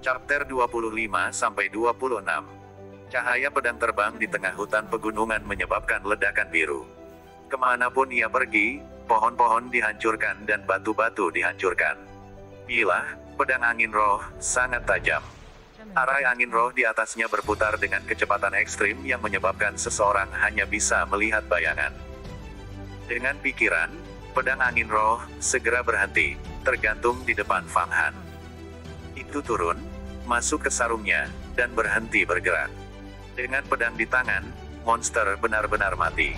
Chapter 25-26. Cahaya pedang terbang di tengah hutan pegunungan menyebabkan ledakan biru. Kemanapun ia pergi, pohon-pohon dihancurkan dan batu-batu dihancurkan. Bilah, pedang angin roh, sangat tajam. Arai angin roh di atasnya berputar dengan kecepatan ekstrim yang menyebabkan seseorang hanya bisa melihat bayangan. Dengan pikiran, pedang angin roh segera berhenti, tergantung di depan Fang Han. Itu turun, masuk ke sarungnya, dan berhenti bergerak. Dengan pedang di tangan, monster benar-benar mati.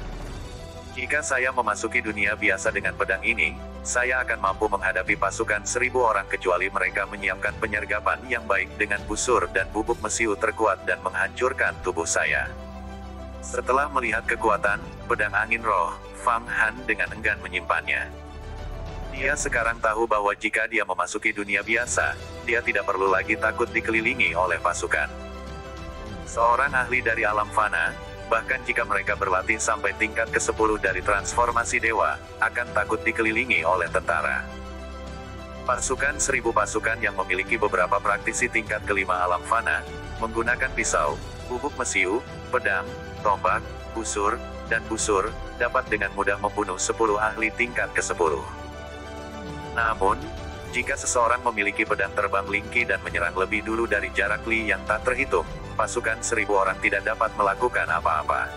Jika saya memasuki dunia biasa dengan pedang ini, saya akan mampu menghadapi pasukan 1000 orang kecuali mereka menyiapkan penyergapan yang baik dengan busur dan bubuk mesiu terkuat dan menghancurkan tubuh saya. Setelah melihat kekuatan pedang angin roh, Fang Han dengan enggan menyimpannya. Dia sekarang tahu bahwa jika dia memasuki dunia biasa, dia tidak perlu lagi takut dikelilingi oleh pasukan. Seorang ahli dari alam fana, bahkan jika mereka berlatih sampai tingkat ke-10 dari transformasi dewa, akan takut dikelilingi oleh tentara. Pasukan 1000 pasukan yang memiliki beberapa praktisi tingkat ke-5 alam fana, menggunakan pisau, bubuk mesiu, pedang, tombak, busur, dan busur, dapat dengan mudah membunuh 10 ahli tingkat ke-10. Namun, jika seseorang memiliki pedang terbang Lingki dan menyerang lebih dulu dari jarak Li yang tak terhitung, pasukan 1000 orang tidak dapat melakukan apa-apa.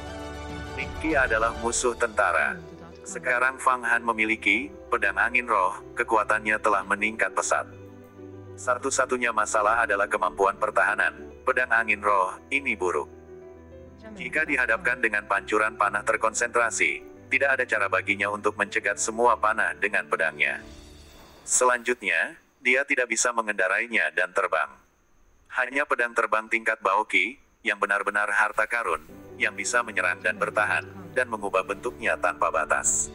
Lingki adalah musuh tentara. Sekarang Fang Han memiliki pedang angin roh, kekuatannya telah meningkat pesat. Satu-satunya masalah adalah kemampuan pertahanan. Pedang angin roh ini buruk. Jika dihadapkan dengan pancuran panah terkonsentrasi, tidak ada cara baginya untuk mencegat semua panah dengan pedangnya. Selanjutnya, dia tidak bisa mengendarainya dan terbang. Hanya pedang terbang tingkat Baoqi, yang benar-benar harta karun, yang bisa menyerang dan bertahan, dan mengubah bentuknya tanpa batas.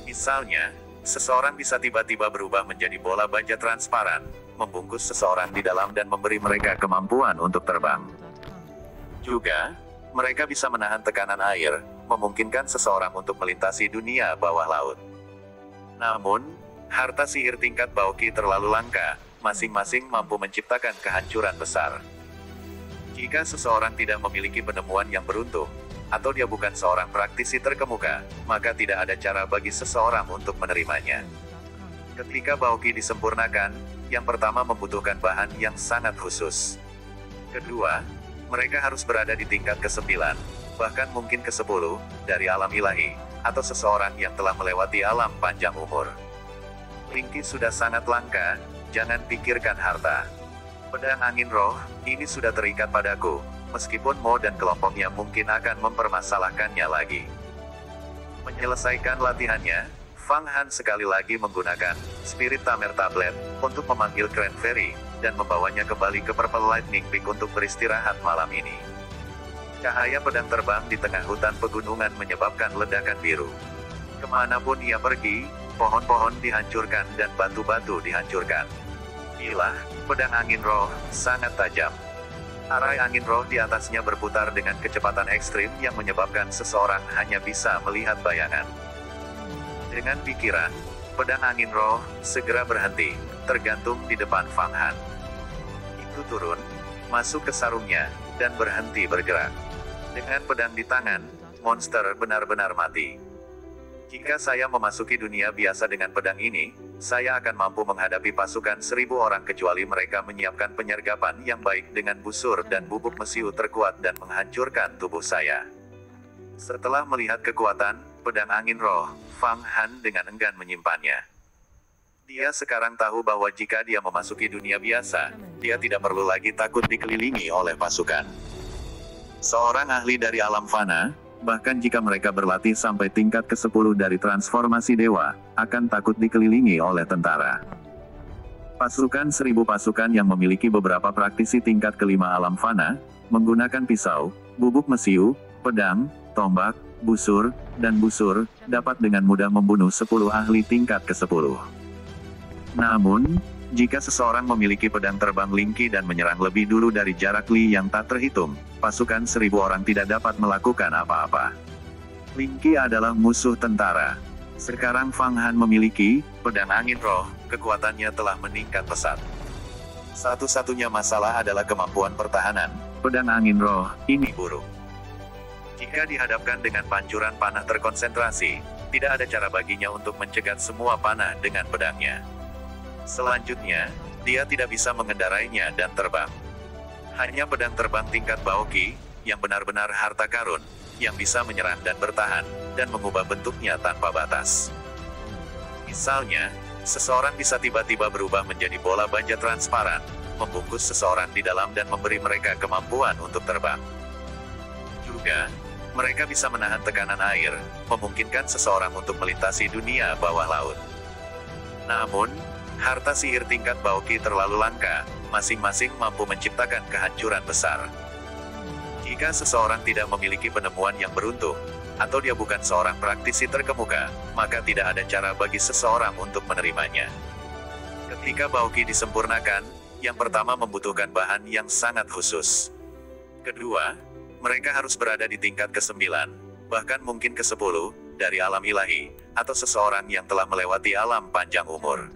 Misalnya, seseorang bisa tiba-tiba berubah menjadi bola baja transparan, membungkus seseorang di dalam dan memberi mereka kemampuan untuk terbang. Juga, mereka bisa menahan tekanan air, memungkinkan seseorang untuk melintasi dunia bawah laut. Namun, harta sihir tingkat Baoqi terlalu langka, masing-masing mampu menciptakan kehancuran besar. Jika seseorang tidak memiliki penemuan yang beruntung, atau dia bukan seorang praktisi terkemuka, maka tidak ada cara bagi seseorang untuk menerimanya. Ketika Baoqi disempurnakan, yang pertama membutuhkan bahan yang sangat khusus. Kedua, mereka harus berada di tingkat ke-9, bahkan mungkin ke-10, dari alam ilahi, atau seseorang yang telah melewati alam panjang umur. Lingki sudah sangat langka, jangan pikirkan harta. Pedang angin roh, ini sudah terikat padaku, meskipun Mo dan kelompoknya mungkin akan mempermasalahkannya lagi. Menyelesaikan latihannya, Fang Han sekali lagi menggunakan Spirit Tamer Tablet, untuk memanggil Grand Fairy, dan membawanya kembali ke Purple Lightning Peak untuk beristirahat malam ini. Cahaya pedang terbang di tengah hutan pegunungan menyebabkan ledakan biru. Kemanapun ia pergi, pohon-pohon dihancurkan dan batu-batu dihancurkan. Bilah, pedang angin roh, sangat tajam. Arai angin roh di atasnya berputar dengan kecepatan ekstrim yang menyebabkan seseorang hanya bisa melihat bayangan. Dengan pikiran, pedang angin roh segera berhenti, tergantung di depan Fang Han. Itu turun, masuk ke sarungnya, dan berhenti bergerak. Dengan pedang di tangan, monster benar-benar mati. Jika saya memasuki dunia biasa dengan pedang ini, saya akan mampu menghadapi pasukan 1000 orang kecuali mereka menyiapkan penyergapan yang baik dengan busur dan bubuk mesiu terkuat dan menghancurkan tubuh saya. Setelah melihat kekuatan pedang angin roh, Fang Han dengan enggan menyimpannya. Dia sekarang tahu bahwa jika dia memasuki dunia biasa, dia tidak perlu lagi takut dikelilingi oleh pasukan. Seorang ahli dari alam fana, bahkan jika mereka berlatih sampai tingkat ke-10 dari transformasi dewa, akan takut dikelilingi oleh tentara. Pasukan 1000 pasukan yang memiliki beberapa praktisi tingkat ke-5 alam fana, menggunakan pisau, bubuk mesiu, pedang, tombak, busur, dan busur, dapat dengan mudah membunuh 10 ahli tingkat ke-10. Namun, jika seseorang memiliki pedang terbang Lingki dan menyerang lebih dulu dari jarak Li yang tak terhitung, pasukan 1000 orang tidak dapat melakukan apa-apa. Lingki adalah musuh tentara. Sekarang Fang Han memiliki pedang angin roh, kekuatannya telah meningkat pesat. Satu-satunya masalah adalah kemampuan pertahanan. Pedang angin roh ini buruk. Jika dihadapkan dengan pancuran panah terkonsentrasi, tidak ada cara baginya untuk mencegat semua panah dengan pedangnya. Selanjutnya, dia tidak bisa mengendarainya dan terbang. Hanya pedang terbang tingkat Baoki, yang benar-benar harta karun, yang bisa menyerang dan bertahan, dan mengubah bentuknya tanpa batas. Misalnya, seseorang bisa tiba-tiba berubah menjadi bola baja transparan, membungkus seseorang di dalam dan memberi mereka kemampuan untuk terbang. Juga, mereka bisa menahan tekanan air, memungkinkan seseorang untuk melintasi dunia bawah laut. Namun, harta sihir tingkat Baoki terlalu langka, masing-masing mampu menciptakan kehancuran besar. Jika seseorang tidak memiliki penemuan yang beruntung, atau dia bukan seorang praktisi terkemuka, maka tidak ada cara bagi seseorang untuk menerimanya. Ketika Baoki disempurnakan, yang pertama membutuhkan bahan yang sangat khusus. Kedua, mereka harus berada di tingkat ke-9, bahkan mungkin ke-10, dari alam ilahi, atau seseorang yang telah melewati alam panjang umur.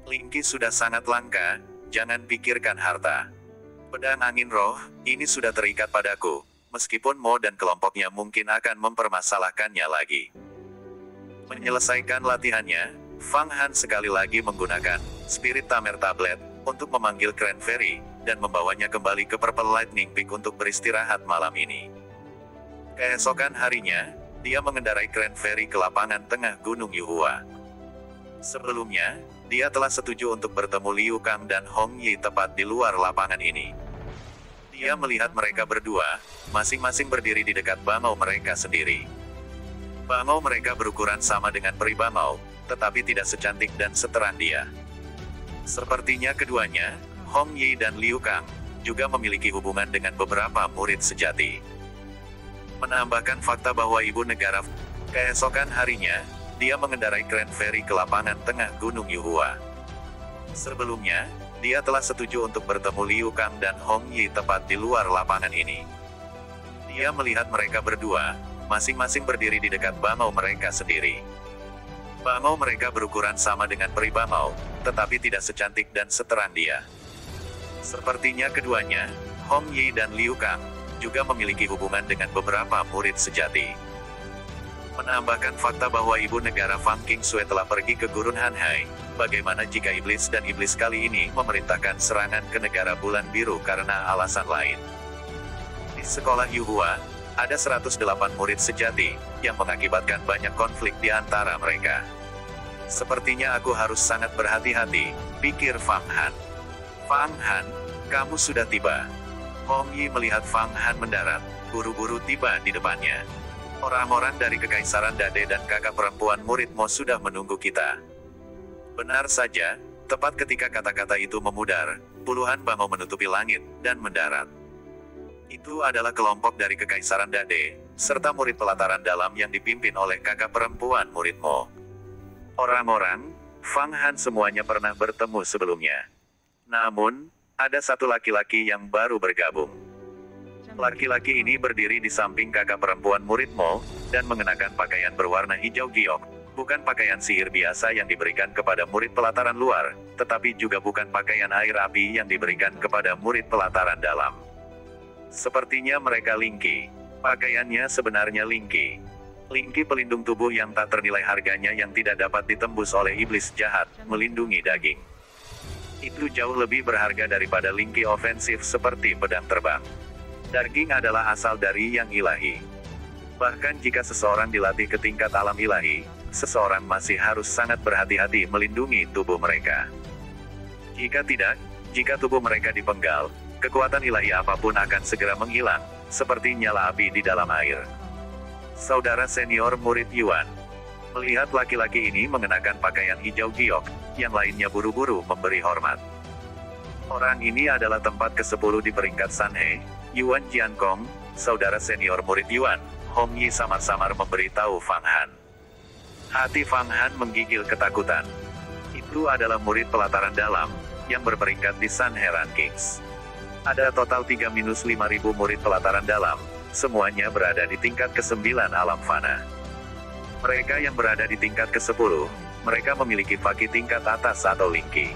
Linki sudah sangat langka, jangan pikirkan harta. Pedang angin roh, ini sudah terikat padaku, meskipun Mo dan kelompoknya mungkin akan mempermasalahkannya lagi. Menyelesaikan latihannya, Fang Han sekali lagi menggunakan Spirit Tamer Tablet, untuk memanggil Cranberry, dan membawanya kembali ke Purple Lightning Peak untuk beristirahat malam ini. Keesokan harinya, dia mengendarai Cranberry ke lapangan tengah Gunung Yuhua. Sebelumnya, dia telah setuju untuk bertemu Liu Kang dan Hong Yi tepat di luar lapangan ini. Dia melihat mereka berdua, masing-masing berdiri di dekat bangau mereka sendiri. Bangau mereka berukuran sama dengan peri bangau, tetapi tidak secantik dan seterang dia. Sepertinya keduanya, Hong Yi dan Liu Kang, juga memiliki hubungan dengan beberapa murid sejati. Menambahkan fakta bahwa ibu negara, keesokan harinya, dia mengendarai Cranberry ke lapangan tengah Gunung Yuhua. Sebelumnya, dia telah setuju untuk bertemu Liu Kang dan Hong Yi tepat di luar lapangan ini. Dia melihat mereka berdua, masing-masing berdiri di dekat bangau mereka sendiri. Bangau mereka berukuran sama dengan peri bangau, tetapi tidak secantik dan seterang dia. Sepertinya keduanya, Hong Yi dan Liu Kang, juga memiliki hubungan dengan beberapa murid sejati. Menambahkan fakta bahwa ibu negara Fang Qingsui telah pergi ke Gurun Hanhai, bagaimana jika iblis dan iblis kali ini memerintahkan serangan ke negara bulan biru karena alasan lain. Di sekolah Yuhua, ada 108 murid sejati, yang mengakibatkan banyak konflik di antara mereka. Sepertinya aku harus sangat berhati-hati, pikir Fang Han. Fang Han, kamu sudah tiba. Hong Yi melihat Fang Han mendarat, buru-buru tiba di depannya. Orang-orang dari Kekaisaran Dade dan kakak perempuan murid Mo sudah menunggu kita. Benar saja, tepat ketika kata-kata itu memudar, puluhan bangau menutupi langit, dan mendarat. Itu adalah kelompok dari Kekaisaran Dade, serta murid pelataran dalam yang dipimpin oleh kakak perempuan murid Mo. Orang-orang, Fang Han semuanya pernah bertemu sebelumnya. Namun, ada satu laki-laki yang baru bergabung. Laki-laki ini berdiri di samping kakak perempuan murid Mo, dan mengenakan pakaian berwarna hijau giok, bukan pakaian sihir biasa yang diberikan kepada murid pelataran luar, tetapi juga bukan pakaian air api yang diberikan kepada murid pelataran dalam. Sepertinya mereka Linki. Pakaiannya sebenarnya Linki. Linki pelindung tubuh yang tak ternilai harganya yang tidak dapat ditembus oleh iblis jahat, melindungi daging. Itu jauh lebih berharga daripada Linki ofensif seperti pedang terbang. Daging adalah asal dari yang ilahi. Bahkan jika seseorang dilatih ke tingkat alam ilahi, seseorang masih harus sangat berhati-hati melindungi tubuh mereka. Jika tidak, jika tubuh mereka dipenggal, kekuatan ilahi apapun akan segera menghilang, seperti nyala api di dalam air. Saudara senior murid Yuan melihat laki-laki ini mengenakan pakaian hijau giok, yang lainnya buru-buru memberi hormat. Orang ini adalah tempat ke-10 di peringkat Sanhe, Yuan Jiankong, saudara senior murid Yuan. Hong Yi samar-samar memberitahu Fang Han. Hati Fang Han menggigil ketakutan. Itu adalah murid pelataran dalam, yang berperingkat di Sanhe Rankings. Ada total 3-5.000 murid pelataran dalam, semuanya berada di tingkat ke-9 alam fana. Mereka yang berada di tingkat ke-10, mereka memiliki faki tingkat atas atau Linki.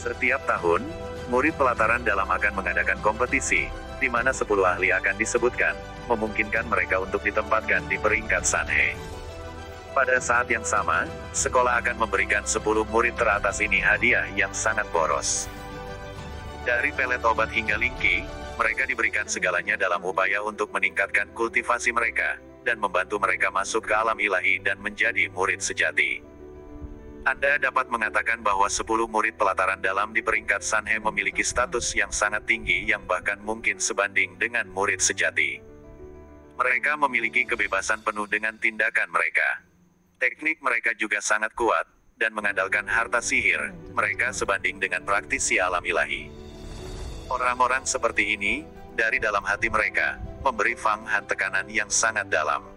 Setiap tahun, murid pelataran dalam akan mengadakan kompetisi, di mana 10 ahli akan disebutkan, memungkinkan mereka untuk ditempatkan di peringkat Sanhei. Pada saat yang sama, sekolah akan memberikan 10 murid teratas ini hadiah yang sangat boros. Dari pelet obat hingga lingki, mereka diberikan segalanya dalam upaya untuk meningkatkan kultivasi mereka, dan membantu mereka masuk ke alam ilahi dan menjadi murid sejati. Anda dapat mengatakan bahwa 10 murid pelataran dalam di peringkat Sanhei memiliki status yang sangat tinggi yang bahkan mungkin sebanding dengan murid sejati. Mereka memiliki kebebasan penuh dengan tindakan mereka. Teknik mereka juga sangat kuat, dan mengandalkan harta sihir, mereka sebanding dengan praktisi alam ilahi. Orang-orang seperti ini, dari dalam hati mereka, memberi Fang Han tekanan yang sangat dalam.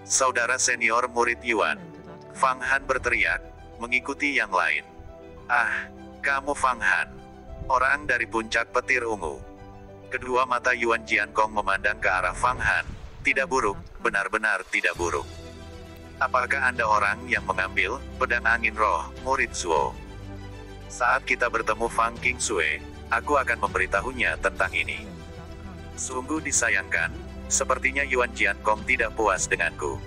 Saudara senior murid Yuan, Fang Han berteriak, mengikuti yang lain. Ah, kamu Fang Han. Orang dari puncak petir ungu. Kedua mata Yuan Jiankong memandang ke arah Fang Han. Tidak buruk, benar-benar tidak buruk. Apakah Anda orang yang mengambil pedang angin roh, murid Zuo? Saat kita bertemu Fang Qingsue, aku akan memberitahunya tentang ini. Sungguh disayangkan, sepertinya Yuan Jiankong tidak puas denganku.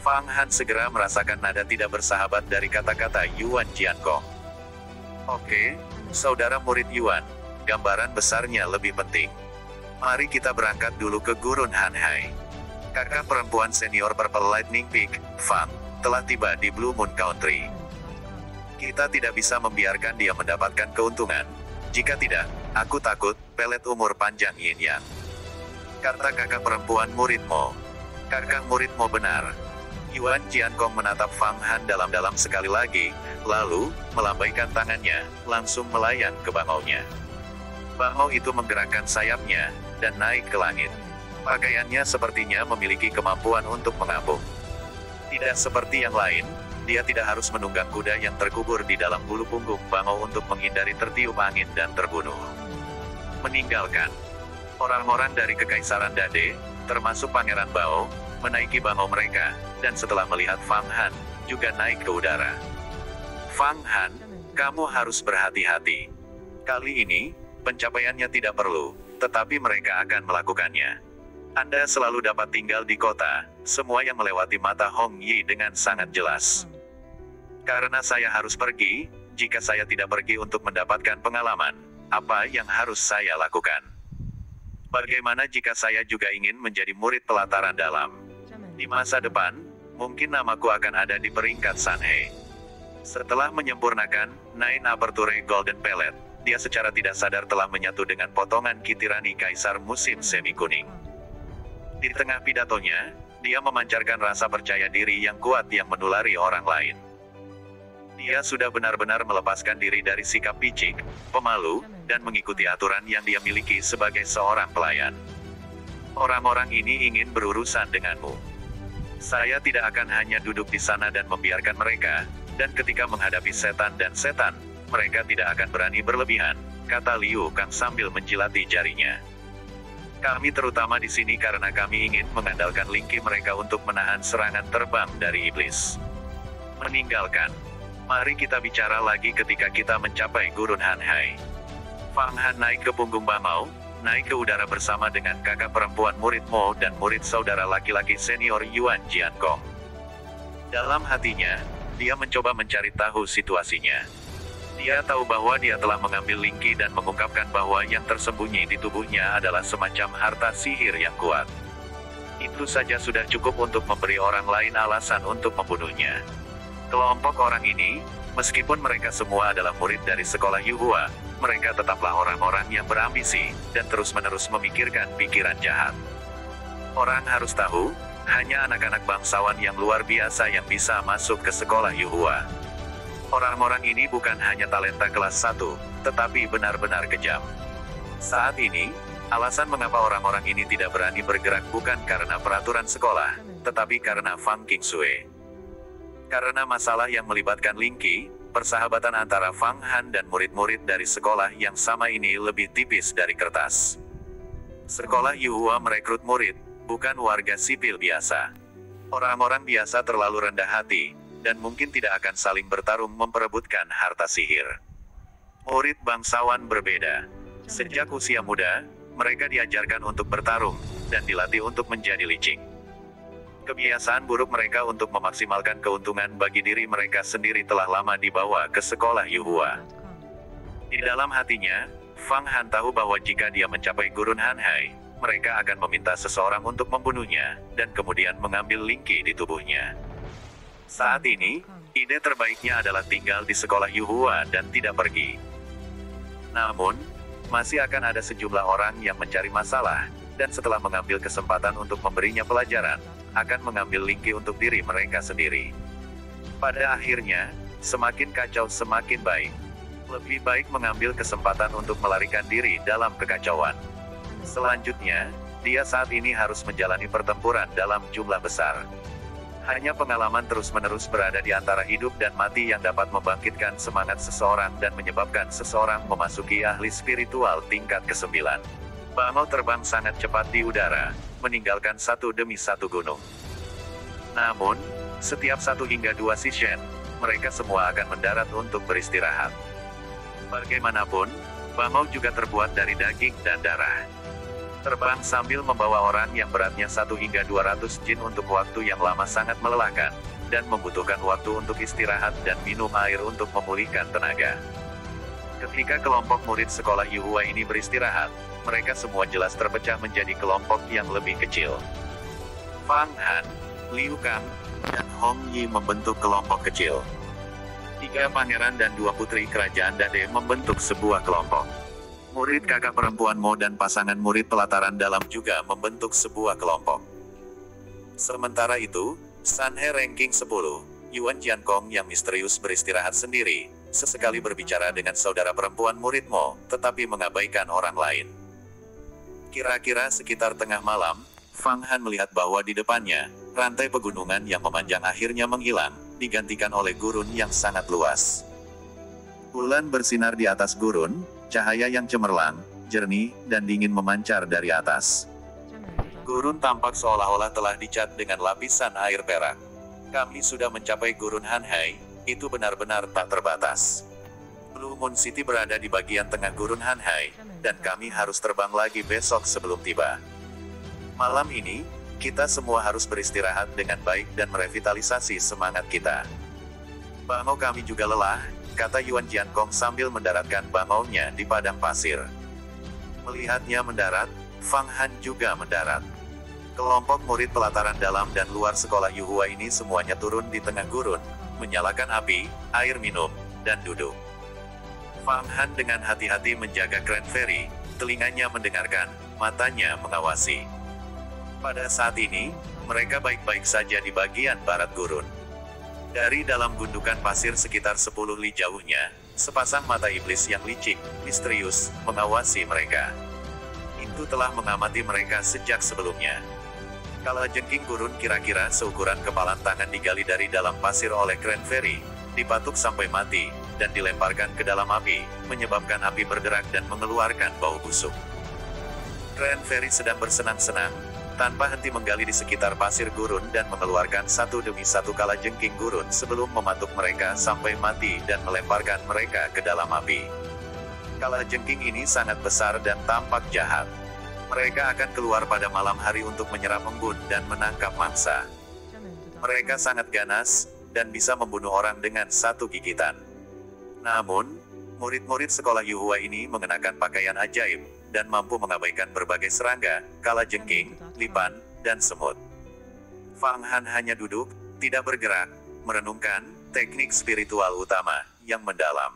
Fang Han segera merasakan nada tidak bersahabat dari kata-kata Yuan Jiankong. Oke, saudara murid Yuan, gambaran besarnya lebih penting. Mari kita berangkat dulu ke Gurun Hanhai. Kakak perempuan senior Purple Lightning Peak, Fang, telah tiba di Blue Moon Country. Kita tidak bisa membiarkan dia mendapatkan keuntungan. Jika tidak, aku takut, pelet umur panjang Yin Yang. Kata kakak perempuan muridmu. Kakak muridmu benar. Yuan Jiankong menatap Fang Han dalam-dalam sekali lagi, lalu, melambaikan tangannya, langsung melayang ke bangaunya. Bangau itu menggerakkan sayapnya, dan naik ke langit. Pakaiannya sepertinya memiliki kemampuan untuk mengapung. Tidak seperti yang lain, dia tidak harus menunggang kuda yang terkubur di dalam bulu punggung bangau untuk menghindari tertiup angin dan terbunuh. Meninggalkan. Orang-orang dari Kekaisaran Dade, termasuk Pangeran Bao, menaiki bangau mereka, dan setelah melihat Fang Han, juga naik ke udara. Fang Han, kamu harus berhati-hati. Kali ini, pencapaiannya tidak perlu, tetapi mereka akan melakukannya. Anda selalu dapat tinggal di kota, semua yang melewati mata Hong Yi dengan sangat jelas. Karena saya harus pergi, jika saya tidak pergi untuk mendapatkan pengalaman, apa yang harus saya lakukan? Bagaimana jika saya juga ingin menjadi murid pelataran dalam? Di masa depan, mungkin namaku akan ada di peringkat Sanhei. Setelah menyempurnakan Nine Aperture Golden Pellet, dia secara tidak sadar telah menyatu dengan potongan kitirani kaisar musim semi kuning. Di tengah pidatonya, dia memancarkan rasa percaya diri yang kuat yang menulari orang lain. Dia sudah benar-benar melepaskan diri dari sikap picik, pemalu, dan mengikuti aturan yang dia miliki sebagai seorang pelayan. Orang-orang ini ingin berurusan denganmu. Saya tidak akan hanya duduk di sana dan membiarkan mereka, dan ketika menghadapi setan dan setan, mereka tidak akan berani berlebihan, kata Liu Kang sambil menjilati jarinya. Kami terutama di sini karena kami ingin mengandalkan lingki mereka untuk menahan serangan terbang dari iblis. Meninggalkan. Mari kita bicara lagi ketika kita mencapai Gurun Hanhai. Fang Han naik ke punggung bangau, naik ke udara bersama dengan kakak perempuan murid Mo dan murid saudara laki-laki senior Yuan Jiankong. Dalam hatinya, dia mencoba mencari tahu situasinya. Dia tahu bahwa dia telah mengambil lingki dan mengungkapkan bahwa yang tersembunyi di tubuhnya adalah semacam harta sihir yang kuat. Itu saja sudah cukup untuk memberi orang lain alasan untuk membunuhnya. Kelompok orang ini, meskipun mereka semua adalah murid dari sekolah Yuhua, mereka tetaplah orang-orang yang berambisi, dan terus-menerus memikirkan pikiran jahat. Orang harus tahu, hanya anak-anak bangsawan yang luar biasa yang bisa masuk ke sekolah Yuhua. Orang-orang ini bukan hanya talenta kelas 1, tetapi benar-benar kejam. Saat ini, alasan mengapa orang-orang ini tidak berani bergerak bukan karena peraturan sekolah, tetapi karena Fang Qingsue. Karena masalah yang melibatkan lingki, persahabatan antara Fang Han dan murid-murid dari sekolah yang sama ini lebih tipis dari kertas. Sekolah Yuhua merekrut murid, bukan warga sipil biasa. Orang-orang biasa terlalu rendah hati, dan mungkin tidak akan saling bertarung memperebutkan harta sihir. Murid bangsawan berbeda. Sejak usia muda, mereka diajarkan untuk bertarung, dan dilatih untuk menjadi licik. Kebiasaan buruk mereka untuk memaksimalkan keuntungan bagi diri mereka sendiri telah lama dibawa ke sekolah Yuhua. Di dalam hatinya, Fang Han tahu bahwa jika dia mencapai Gurun Hanhai, mereka akan meminta seseorang untuk membunuhnya, dan kemudian mengambil lingki di tubuhnya. Saat ini, ide terbaiknya adalah tinggal di sekolah Yuhua dan tidak pergi. Namun, masih akan ada sejumlah orang yang mencari masalah, dan setelah mengambil kesempatan untuk memberinya pelajaran, akan mengambil lingki untuk diri mereka sendiri. Pada akhirnya, semakin kacau semakin baik. Lebih baik mengambil kesempatan untuk melarikan diri dalam kekacauan. Selanjutnya, dia saat ini harus menjalani pertempuran dalam jumlah besar. Hanya pengalaman terus-menerus berada di antara hidup dan mati yang dapat membangkitkan semangat seseorang dan menyebabkan seseorang memasuki ahli spiritual tingkat ke-9. Bangau terbang sangat cepat di udara, meninggalkan satu demi satu gunung. Namun, setiap 1 hingga 2 session, mereka semua akan mendarat untuk beristirahat. Bagaimanapun, bangau juga terbuat dari daging dan darah. Terbang sambil membawa orang yang beratnya 1 hingga 200 jin untuk waktu yang lama sangat melelahkan, dan membutuhkan waktu untuk istirahat dan minum air untuk memulihkan tenaga. Ketika kelompok murid sekolah Yuhua ini beristirahat, mereka semua jelas terpecah menjadi kelompok yang lebih kecil. Fang Han, Liu Kang, dan Hong Yi membentuk kelompok kecil. 3 pangeran dan 2 putri kerajaan Dade membentuk sebuah kelompok. Murid kakak perempuan Mo dan pasangan murid pelataran dalam juga membentuk sebuah kelompok. Sementara itu, Sanhe ranking 10, Yuan Jiankong yang misterius beristirahat sendiri, sesekali berbicara dengan saudara perempuan murid Mo, tetapi mengabaikan orang lain. Kira-kira sekitar tengah malam, Fang Han melihat bahwa di depannya, rantai pegunungan yang memanjang akhirnya menghilang, digantikan oleh gurun yang sangat luas. Bulan bersinar di atas gurun, cahaya yang cemerlang, jernih, dan dingin memancar dari atas. Gurun tampak seolah-olah telah dicat dengan lapisan air perak. Kami sudah mencapai Gurun Hanhai, itu benar-benar tak terbatas. Blue Moon City berada di bagian tengah Gurun Hanhai, dan kami harus terbang lagi besok sebelum tiba. Malam ini, kita semua harus beristirahat dengan baik dan merevitalisasi semangat kita. Bangau kami juga lelah, kata Yuan Jiankong sambil mendaratkan bangaunya di padang pasir. Melihatnya mendarat, Fang Han juga mendarat. Kelompok murid pelataran dalam dan luar sekolah Yuhua ini semuanya turun di tengah gurun, menyalakan api, air minum, dan duduk. Fang Han dengan hati-hati menjaga Grand Ferry, telinganya mendengarkan, matanya mengawasi. Pada saat ini, mereka baik-baik saja di bagian barat gurun. Dari dalam gundukan pasir sekitar 10 li jauhnya, sepasang mata iblis yang licik, misterius, mengawasi mereka. Itu telah mengamati mereka sejak sebelumnya. Kalajengking gurun kira-kira seukuran kepalan tangan digali dari dalam pasir oleh Grand Ferry, dipatuk sampai mati, dan dilemparkan ke dalam api, menyebabkan api bergerak dan mengeluarkan bau busuk. Grand Ferry sedang bersenang-senang, tanpa henti menggali di sekitar pasir gurun dan mengeluarkan satu demi satu kalajengking gurun sebelum mematuk mereka sampai mati dan melemparkan mereka ke dalam api. Kalajengking ini sangat besar dan tampak jahat. Mereka akan keluar pada malam hari untuk menyerap embun dan menangkap mangsa. Mereka sangat ganas, dan bisa membunuh orang dengan satu gigitan. Namun, murid-murid sekolah Yuhua ini mengenakan pakaian ajaib, dan mampu mengabaikan berbagai serangga, kalajengking, lipan, dan semut. Fang Han hanya duduk, tidak bergerak, merenungkan teknik spiritual utama yang mendalam.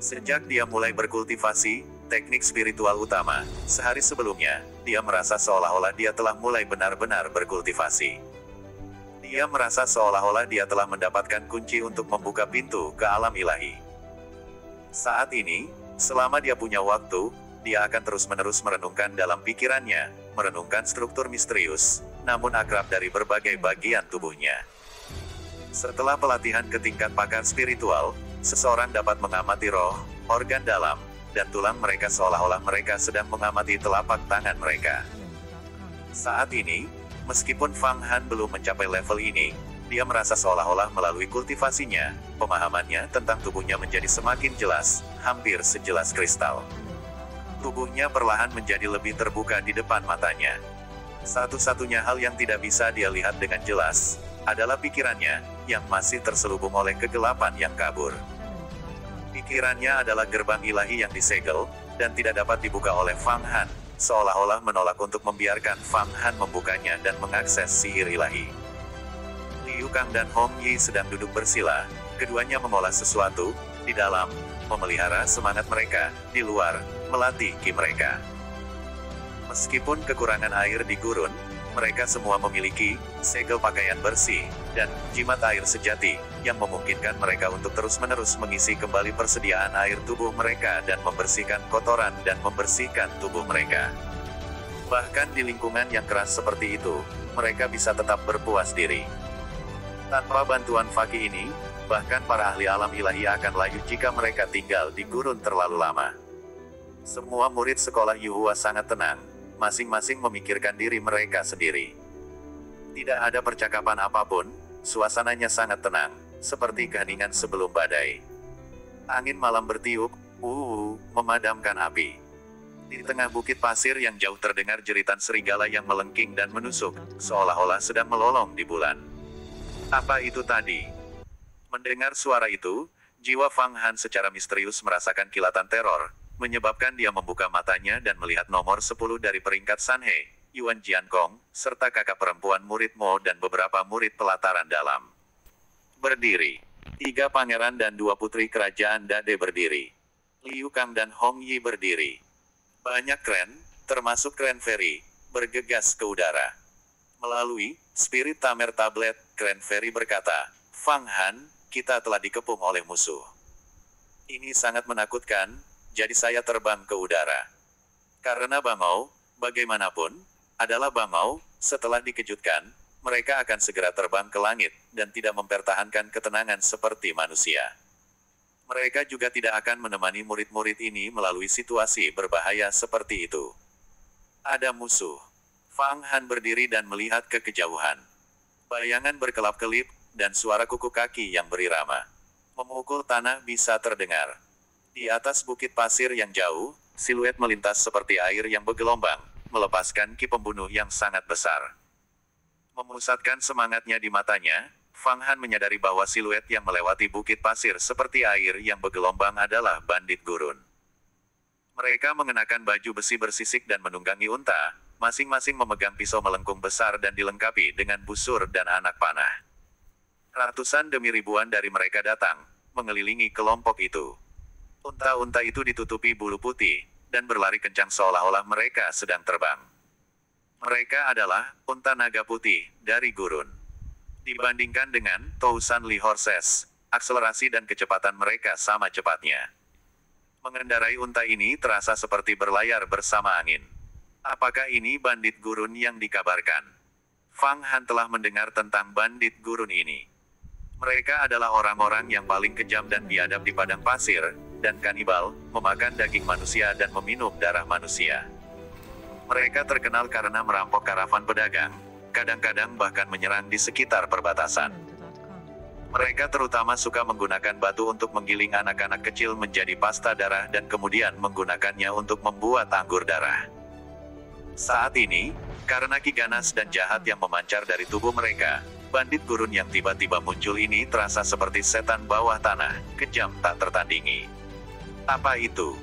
Sejak dia mulai berkultivasi teknik spiritual utama, sehari sebelumnya, dia merasa seolah-olah dia telah mulai benar-benar berkultivasi. Dia merasa seolah-olah dia telah mendapatkan kunci untuk membuka pintu ke alam ilahi. Saat ini, selama dia punya waktu, dia akan terus-menerus merenungkan dalam pikirannya, merenungkan struktur misterius, namun akrab dari berbagai bagian tubuhnya. Setelah pelatihan ke tingkat pakar spiritual, seseorang dapat mengamati roh, organ dalam, dan tulang mereka seolah-olah mereka sedang mengamati telapak tangan mereka. Saat ini, meskipun Fang Han belum mencapai level ini, Dia merasa seolah-olah melalui kultivasinya, pemahamannya tentang tubuhnya menjadi semakin jelas, hampir sejelas kristal. Tubuhnya perlahan menjadi lebih terbuka di depan matanya. Satu-satunya hal yang tidak bisa dia lihat dengan jelas, adalah pikirannya, yang masih terselubung oleh kegelapan yang kabur. Pikirannya adalah gerbang ilahi yang disegel, dan tidak dapat dibuka oleh Fang Han, seolah-olah menolak untuk membiarkan Fang Han membukanya dan mengakses sihir ilahi. Liu Kang dan Hong Yi sedang duduk bersila, keduanya mengolah sesuatu, di dalam, memelihara semangat mereka, di luar, melatih ki mereka. Meskipun kekurangan air di gurun, mereka semua memiliki segel pakaian bersih dan jimat air sejati yang memungkinkan mereka untuk terus-menerus mengisi kembali persediaan air tubuh mereka dan membersihkan kotoran dan membersihkan tubuh mereka. Bahkan di lingkungan yang keras seperti itu, mereka bisa tetap berpuas diri. Tanpa bantuan Faki ini, bahkan para ahli alam ilahi akan layu jika mereka tinggal di gurun terlalu lama. Semua murid sekolah Yuhua sangat tenang, masing-masing memikirkan diri mereka sendiri. Tidak ada percakapan apapun, suasananya sangat tenang, seperti keheningan sebelum badai. Angin malam bertiup, memadamkan api. Di tengah bukit pasir yang jauh terdengar jeritan serigala yang melengking dan menusuk, seolah-olah sedang melolong di bulan. Apa itu tadi? Mendengar suara itu, jiwa Fang Han secara misterius merasakan kilatan teror, menyebabkan dia membuka matanya dan melihat nomor 10 dari peringkat Sanhe, Yuan Jiankong, serta kakak perempuan murid Mo dan beberapa murid pelataran dalam. Berdiri. 3 pangeran dan 2 putri kerajaan Dade berdiri. Liu Kang dan Hong Yi berdiri. Banyak kren, termasuk kren feri, bergegas ke udara. Melalui spirit tamer tablet, kren feri berkata, "Fang Han, kita telah dikepung oleh musuh. Ini sangat menakutkan, jadi saya terbang ke udara. Karena bangau, bagaimanapun, adalah bangau, setelah dikejutkan, mereka akan segera terbang ke langit, dan tidak mempertahankan ketenangan seperti manusia. Mereka juga tidak akan menemani murid-murid ini melalui situasi berbahaya seperti itu." Ada musuh. Fang Han berdiri dan melihat ke kejauhan. Bayangan berkelap-kelip, dan suara kuku kaki yang berirama memukul tanah bisa terdengar. Di atas bukit pasir yang jauh, siluet melintas seperti air yang bergelombang, melepaskan ki pembunuh yang sangat besar. Memusatkan semangatnya di matanya, Fang Han menyadari bahwa siluet yang melewati bukit pasir seperti air yang bergelombang adalah bandit gurun. Mereka mengenakan baju besi bersisik dan menunggangi unta, masing-masing memegang pisau melengkung besar dan dilengkapi dengan busur dan anak panah. Ratusan demi ribuan dari mereka datang, mengelilingi kelompok itu. Unta-unta itu ditutupi bulu putih, dan berlari kencang seolah-olah mereka sedang terbang. Mereka adalah unta naga putih dari gurun. Dibandingkan dengan Tousan Li Horses, akselerasi dan kecepatan mereka sama cepatnya. Mengendarai unta ini terasa seperti berlayar bersama angin. Apakah ini bandit gurun yang dikabarkan? Fang Han telah mendengar tentang bandit gurun ini. Mereka adalah orang-orang yang paling kejam dan biadab di padang pasir, dan kanibal, memakan daging manusia dan meminum darah manusia. Mereka terkenal karena merampok karavan pedagang, kadang-kadang bahkan menyerang di sekitar perbatasan. Mereka terutama suka menggunakan batu untuk menggiling anak-anak kecil menjadi pasta darah dan kemudian menggunakannya untuk membuat anggur darah. Saat ini, karena ki ganas dan jahat yang memancar dari tubuh mereka, bandit gurun yang tiba-tiba muncul ini terasa seperti setan bawah tanah, kejam tak tertandingi. Apa itu?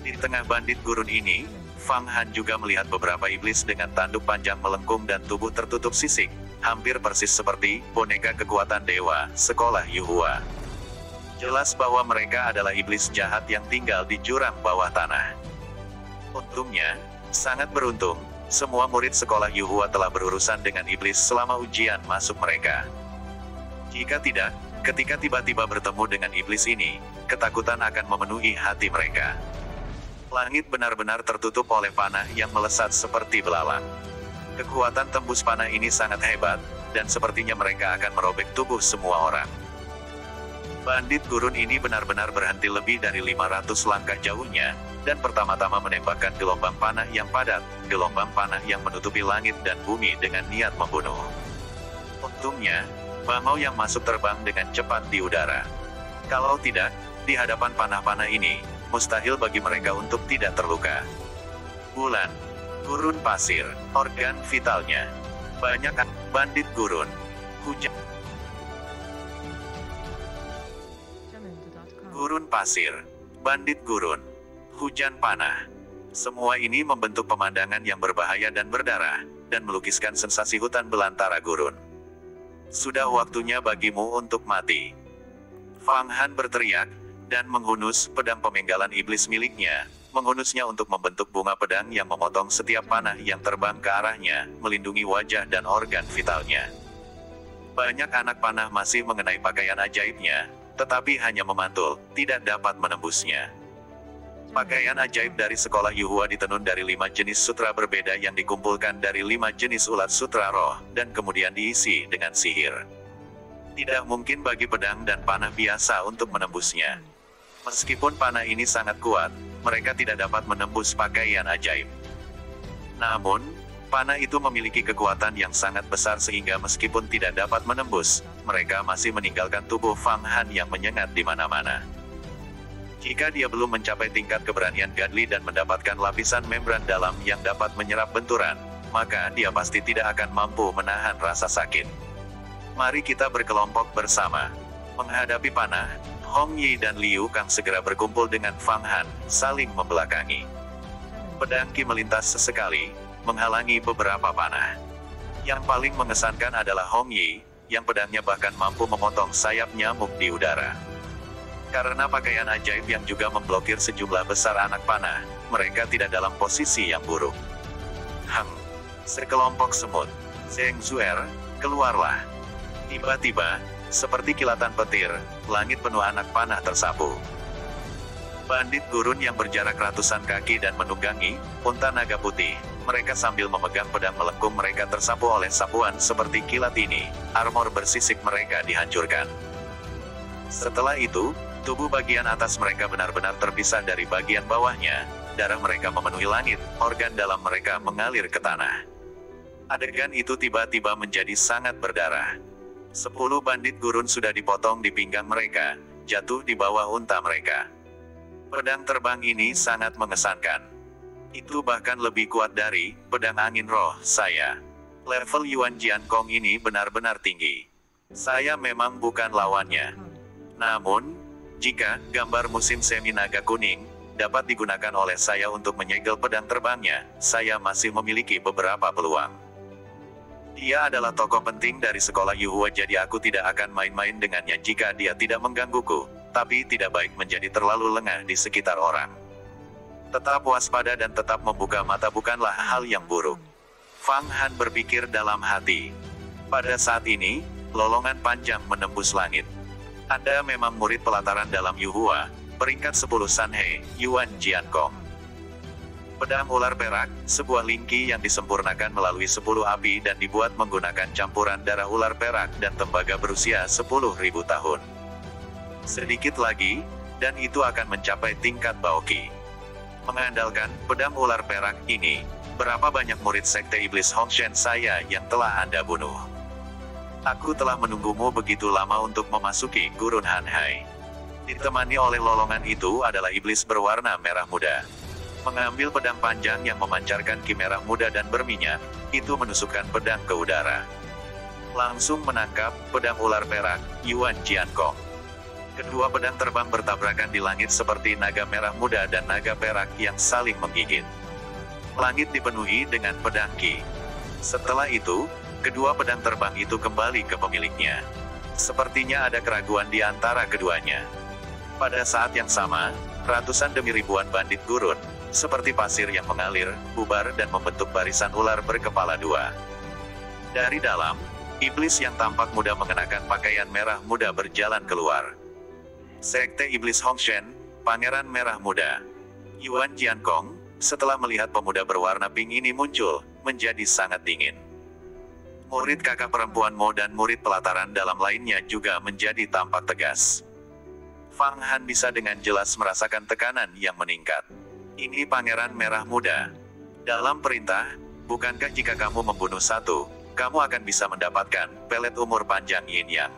Di tengah bandit gurun ini, Fang Han juga melihat beberapa iblis dengan tanduk panjang melengkung dan tubuh tertutup sisik, hampir persis seperti boneka kekuatan dewa sekolah Yuhua. Jelas bahwa mereka adalah iblis jahat yang tinggal di jurang bawah tanah. Untungnya, sangat beruntung, semua murid sekolah Yuhua telah berurusan dengan iblis selama ujian masuk mereka. Jika tidak, ketika tiba-tiba bertemu dengan iblis ini, ketakutan akan memenuhi hati mereka. Langit benar-benar tertutup oleh panah yang melesat seperti belalang. Kekuatan tembus panah ini sangat hebat, dan sepertinya mereka akan merobek tubuh semua orang. Bandit gurun ini benar-benar berhenti lebih dari 500 langkah jauhnya, dan pertama-tama menembakkan gelombang panah yang padat, gelombang panah yang menutupi langit dan bumi dengan niat membunuh. Untungnya, bangau yang masuk terbang dengan cepat di udara. Kalau tidak, di hadapan panah-panah ini, mustahil bagi mereka untuk tidak terluka. Bulan, gurun pasir, organ vitalnya. Banyak bandit gurun, hujan. Gurun pasir, bandit gurun, hujan panah. Semua ini membentuk pemandangan yang berbahaya dan berdarah, dan melukiskan sensasi hutan belantara gurun. Sudah waktunya bagimu untuk mati. Fang Han berteriak, dan menghunus pedang pemenggalan iblis miliknya, menghunusnya untuk membentuk bunga pedang yang memotong setiap panah yang terbang ke arahnya, melindungi wajah dan organ vitalnya. Banyak anak panah masih mengenai pakaian ajaibnya, tetapi hanya memantul, tidak dapat menembusnya. Pakaian ajaib dari sekolah Yuhua ditenun dari 5 jenis sutra berbeda yang dikumpulkan dari 5 jenis ulat sutra roh, dan kemudian diisi dengan sihir. Tidak mungkin bagi pedang dan panah biasa untuk menembusnya. Meskipun panah ini sangat kuat, mereka tidak dapat menembus pakaian ajaib. Namun, panah itu memiliki kekuatan yang sangat besar sehingga meskipun tidak dapat menembus, mereka masih meninggalkan tubuh Fang Han yang menyengat di mana-mana. Jika dia belum mencapai tingkat keberanian Godly dan mendapatkan lapisan membran dalam yang dapat menyerap benturan, maka dia pasti tidak akan mampu menahan rasa sakit. Mari kita berkelompok bersama. Menghadapi panah, Hong Yi dan Liu Kang segera berkumpul dengan Fang Han, saling membelakangi. Pedang Qi melintas sesekali, menghalangi beberapa panah. Yang paling mengesankan adalah Hong Yi, yang pedangnya bahkan mampu memotong sayap nyamuk di udara. Karena pakaian ajaib yang juga memblokir sejumlah besar anak panah, mereka tidak dalam posisi yang buruk. Sekelompok semut. Zheng Zuer, keluarlah. Tiba-tiba, seperti kilatan petir, langit penuh anak panah tersapu. Bandit gurun yang berjarak ratusan kaki dan menunggangi, unta naga putih, mereka sambil memegang pedang melengkung mereka tersapu oleh sapuan seperti kilat ini, armor bersisik mereka dihancurkan. Setelah itu, tubuh bagian atas mereka benar-benar terpisah dari bagian bawahnya, darah mereka memenuhi langit, organ dalam mereka mengalir ke tanah. Adegan itu tiba-tiba menjadi sangat berdarah. 10 bandit gurun sudah dipotong di pinggang mereka, jatuh di bawah unta mereka. Pedang terbang ini sangat mengesankan. Itu bahkan lebih kuat dari pedang angin roh saya. Level Yuan Jiankong ini benar-benar tinggi. Saya memang bukan lawannya. Namun, jika gambar musim semi naga kuning dapat digunakan oleh saya untuk menyegel pedang terbangnya, saya masih memiliki beberapa peluang. Dia adalah tokoh penting dari sekolah Yuhua, jadi aku tidak akan main-main dengannya jika dia tidak menggangguku, tapi tidak baik menjadi terlalu lengah di sekitar orang. Tetap waspada dan tetap membuka mata bukanlah hal yang buruk. Fang Han berpikir dalam hati. Pada saat ini, lolongan panjang menembus langit. Anda memang murid pelataran dalam Yuhua, peringkat 10 Sanhe, Yuan Jiankong. Pedang ular perak, sebuah lingki yang disempurnakan melalui 10 api dan dibuat menggunakan campuran darah ular perak dan tembaga berusia 10.000 tahun. Sedikit lagi, dan itu akan mencapai tingkat Baoqi. Mengandalkan pedang ular perak ini, berapa banyak murid sekte iblis Hongshen saya yang telah Anda bunuh? Aku telah menunggumu begitu lama untuk memasuki Gurun Hanhai. Ditemani oleh lolongan itu adalah iblis berwarna merah muda. Mengambil pedang panjang yang memancarkan ki merah muda dan berminyak, itu menusukkan pedang ke udara. Langsung menangkap pedang ular perak, Yuan Jiankong. Kedua pedang terbang bertabrakan di langit seperti naga merah muda dan naga perak yang saling menggigit. Langit dipenuhi dengan pedang ki. Setelah itu, kedua pedang terbang itu kembali ke pemiliknya. Sepertinya ada keraguan di antara keduanya. Pada saat yang sama, ratusan demi ribuan bandit gurun, seperti pasir yang mengalir, bubar dan membentuk barisan ular berkepala dua. Dari dalam, iblis yang tampak muda mengenakan pakaian merah muda berjalan keluar. Sekte Iblis Hongshen, Pangeran Merah Muda. Yuan Jiankong, setelah melihat pemuda berwarna pink ini muncul, menjadi sangat dingin. Murid kakak perempuan Mo dan murid pelataran dalam lainnya juga menjadi tampak tegas. Fang Han bisa dengan jelas merasakan tekanan yang meningkat. Ini Pangeran Merah Muda. Dalam perintah, bukankah jika kamu membunuh satu, kamu akan bisa mendapatkan pelet umur panjang Yin Yang.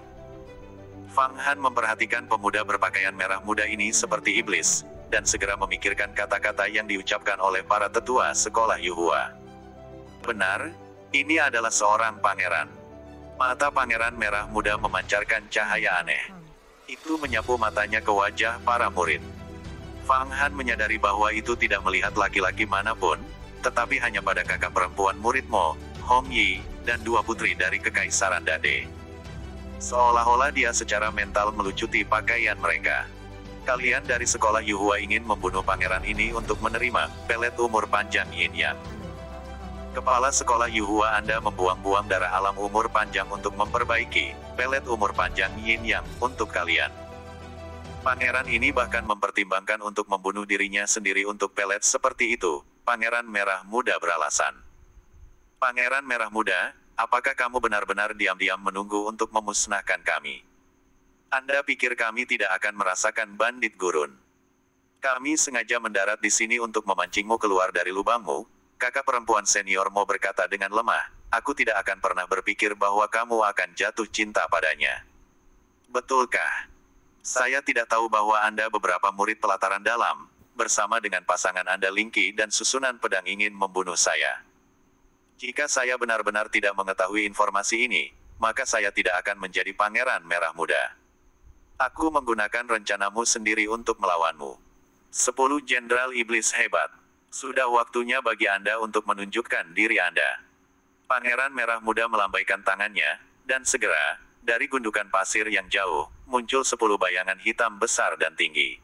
Fang Han memperhatikan pemuda berpakaian merah muda ini seperti iblis, dan segera memikirkan kata-kata yang diucapkan oleh para tetua sekolah Yuhua. Benar, ini adalah seorang pangeran. Mata pangeran merah muda memancarkan cahaya aneh. Itu menyapu matanya ke wajah para murid. Fang Han menyadari bahwa itu tidak melihat laki-laki manapun, tetapi hanya pada kakak perempuan murid Mo, Hong Yi, dan dua putri dari Kekaisaran Dade. Seolah-olah dia secara mental melucuti pakaian mereka. Kalian dari sekolah Yuhua ingin membunuh pangeran ini untuk menerima pelet umur panjang Yin Yang. Kepala sekolah Yuhua Anda membuang-buang darah alam umur panjang untuk memperbaiki pelet umur panjang Yin Yang untuk kalian. Pangeran ini bahkan mempertimbangkan untuk membunuh dirinya sendiri untuk pelet seperti itu, Pangeran Merah Muda beralasan. Pangeran Merah Muda, apakah kamu benar-benar diam-diam menunggu untuk memusnahkan kami? Anda pikir kami tidak akan merasakan bandit gurun? Kami sengaja mendarat di sini untuk memancingmu keluar dari lubangmu, kakak perempuan senior Mo berkata dengan lemah. Aku tidak akan pernah berpikir bahwa kamu akan jatuh cinta padanya. Betulkah? Saya tidak tahu bahwa Anda beberapa murid pelataran dalam, bersama dengan pasangan Anda Linky dan susunan pedang ingin membunuh saya. Jika saya benar-benar tidak mengetahui informasi ini, maka saya tidak akan menjadi Pangeran Merah Muda. Aku menggunakan rencanamu sendiri untuk melawanmu. 10 Jenderal Iblis Hebat. Sudah waktunya bagi Anda untuk menunjukkan diri Anda. Pangeran Merah Muda melambaikan tangannya, dan segera, dari gundukan pasir yang jauh, muncul 10 bayangan hitam besar dan tinggi.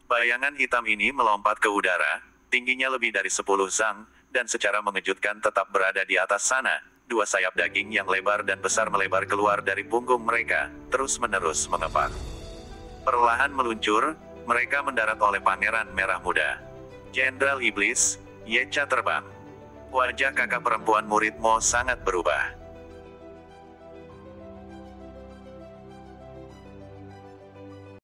Bayangan hitam ini melompat ke udara, tingginya lebih dari 10 zang, dan secara mengejutkan tetap berada di atas sana. 2 sayap daging yang lebar dan besar melebar keluar dari punggung mereka, terus-menerus mengepak. Perlahan meluncur, mereka mendarat oleh Pangeran Merah Muda. Jenderal Iblis, Yecha terbang. Wajah kakak perempuan murid Mo sangat berubah.